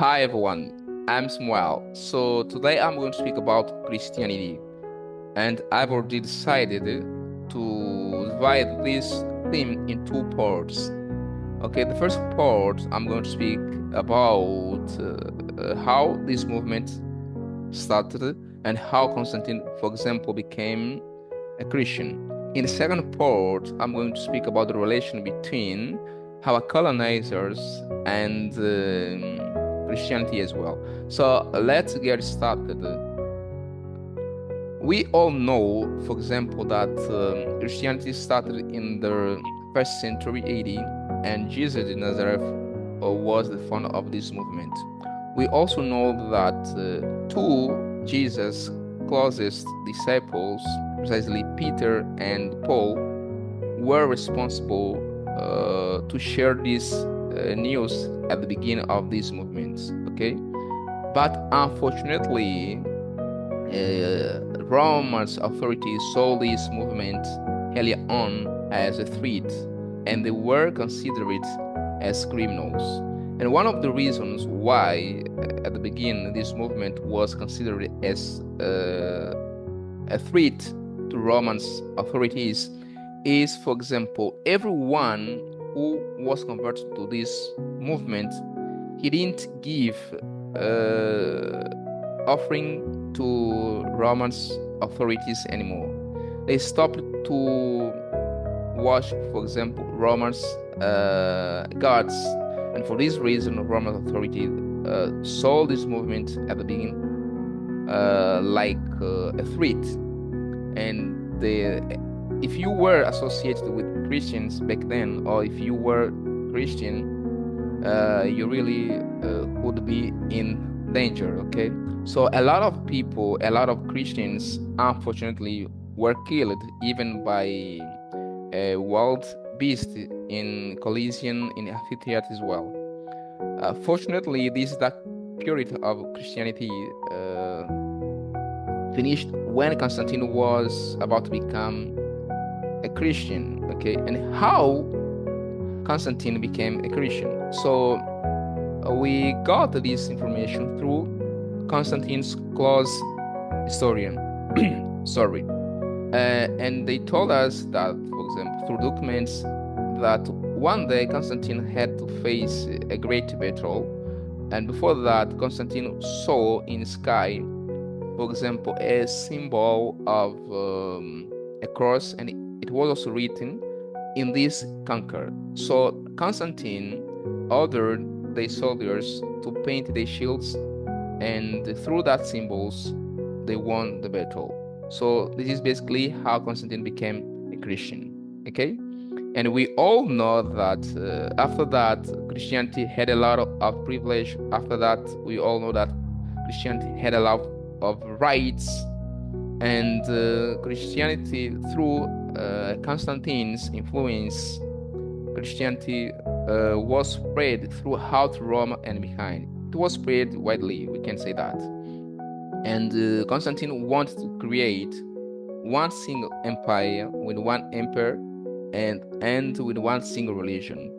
Hi everyone, I'm Samuel. So today I'm going to speak about Christianity, and I've already decided to divide this theme in two parts. Okay, the first part I'm going to speak about how this movement started and how Constantine, for example, became a Christian. In the second part, I'm going to speak about the relation between our colonizers and Christianity as well. So let's get started. We all know, for example, that Christianity started in the first century AD, and Jesus de Nazareth was the founder of this movement. We also know that two Jesus' closest disciples, precisely Peter and Paul, were responsible to share this news at the beginning of this movement. Okay, but unfortunately, Rome's authorities saw this movement early on as a threat, and they were considered as criminals. And one of the reasons why, at the beginning, this movement was considered as a threat to Roman's authorities is, for example, everyone who was converted to this movement, he didn't give uh, offering to Roman's authorities anymore. They stopped to worship, for example, Roman's gods, and for this reason, Roman authority saw this movement at the beginning like a threat, and if you were associated with Christians back then, or if you were Christian, you really would be in danger. Okay, so a lot of people, a lot of Christians, unfortunately, were killed even by a wild beast in Coliseum in amphitheater as well. Fortunately, this dark period of Christianity finished when Constantine was about to become a Christian. Okay, and how Constantine became a Christian. So we got this information through Constantine's close historian. Sorry. And they told us that, for example, through documents, that one day Constantine had to face a great battle. And before that, Constantine saw in the sky, for example, a symbol of a cross, and it was also written, "In this conquer." So Constantine ordered the soldiers to paint their shields, and through that symbols, they won the battle. So this is basically how Constantine became a Christian. Okay, and we all know that after that, Christianity had a lot of privilege. After that, we all know that Christianity had a lot of rights, and Christianity, through Constantine's influence, Christianity was spread throughout Rome and behind. It was spread widely, we can say that. And Constantine wanted to create one single empire with one emperor and with one single religion.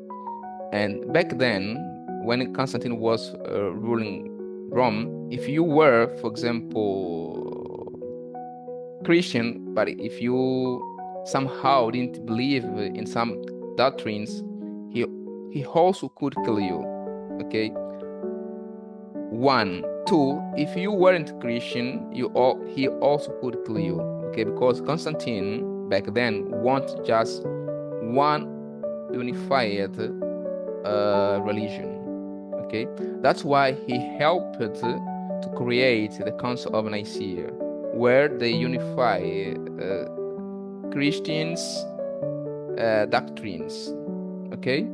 And back then, when Constantine was ruling Rome, if you were, for example, Christian, but if you somehow didn't believe in some doctrines, he he also could kill you. Okay. One, two, if you weren't Christian, he also could kill you. Okay, because Constantine back then wanted just one unified religion. Okay, that's why he helped to create the Council of Nicaea, where they unify Christians' doctrines. Okay,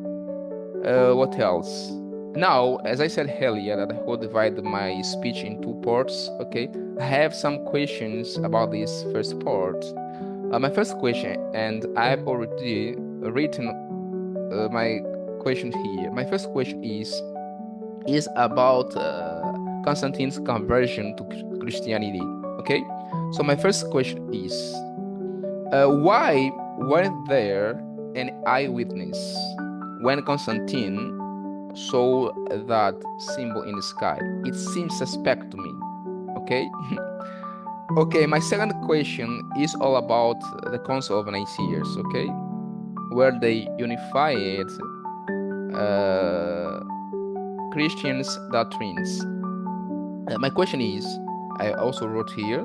what else? Now, as I said earlier, that I will divide my speech in two parts. Okay, I have some questions about this first part. My first question, and I've already written my question here. My first question is about Constantine's conversion to Christianity. Okay, so my first question is, why weren't there an eyewitness when Constantine saw that symbol in the sky. It seems suspect to me. Okay. Okay, my second question is all about the Council of Nicaea, okay, where they unified Christians' doctrines. My question is, I also wrote here,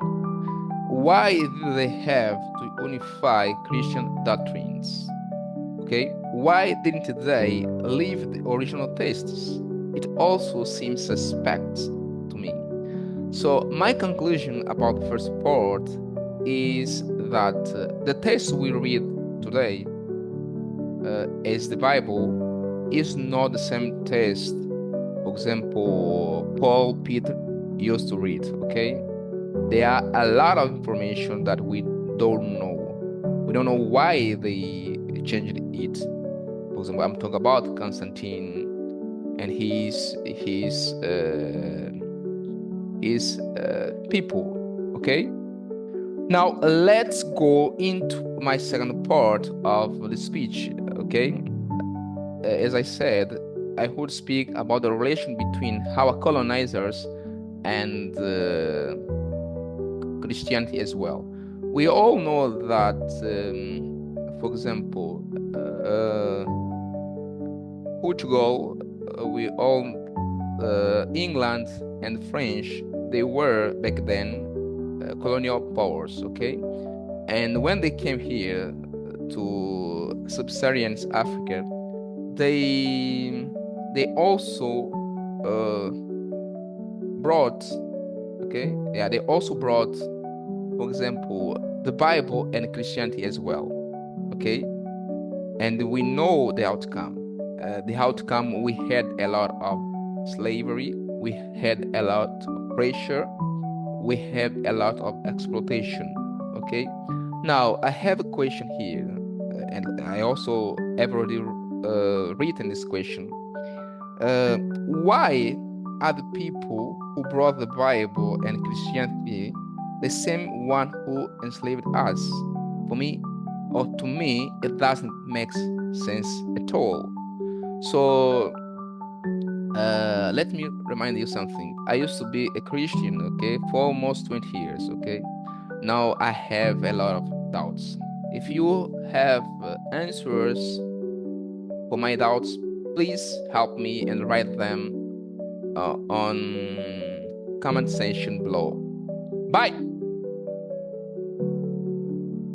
why do they have to unify Christian doctrines? Okay, why didn't they leave the original texts? It also seems suspect to me. So my conclusion about the first part is that the text we read today as the Bible is not the same text, for example, Paul, Peter used to read, okay? There are a lot of information that we don't know. We don't know why they changed it. For example, I'm talking about Constantine and his people, okay? Now let's go into my second part of the speech, okay? As I said, I would speak about the relation between our colonizers and Christianity as well. We all know that, for example, Portugal, England and French, they were back then colonial powers, okay? And when they came here to sub-Saharan Africa, they also brought, okay, yeah, they also brought, for example, the Bible and Christianity as well, okay? And we know the outcome. We had a lot of slavery, we had a lot of pressure, we have a lot of exploitation, okay? Now, I have a question here, and I also have already written this question. Why are the people who brought the Bible and Christianity the same one who enslaved us? For me, or to me, it doesn't make sense at all. So, let me remind you something. I used to be a Christian, okay, for almost 20 years, okay? Now I have a lot of doubts. If you have answers for my doubts, please help me and write them on comment section below. Bye.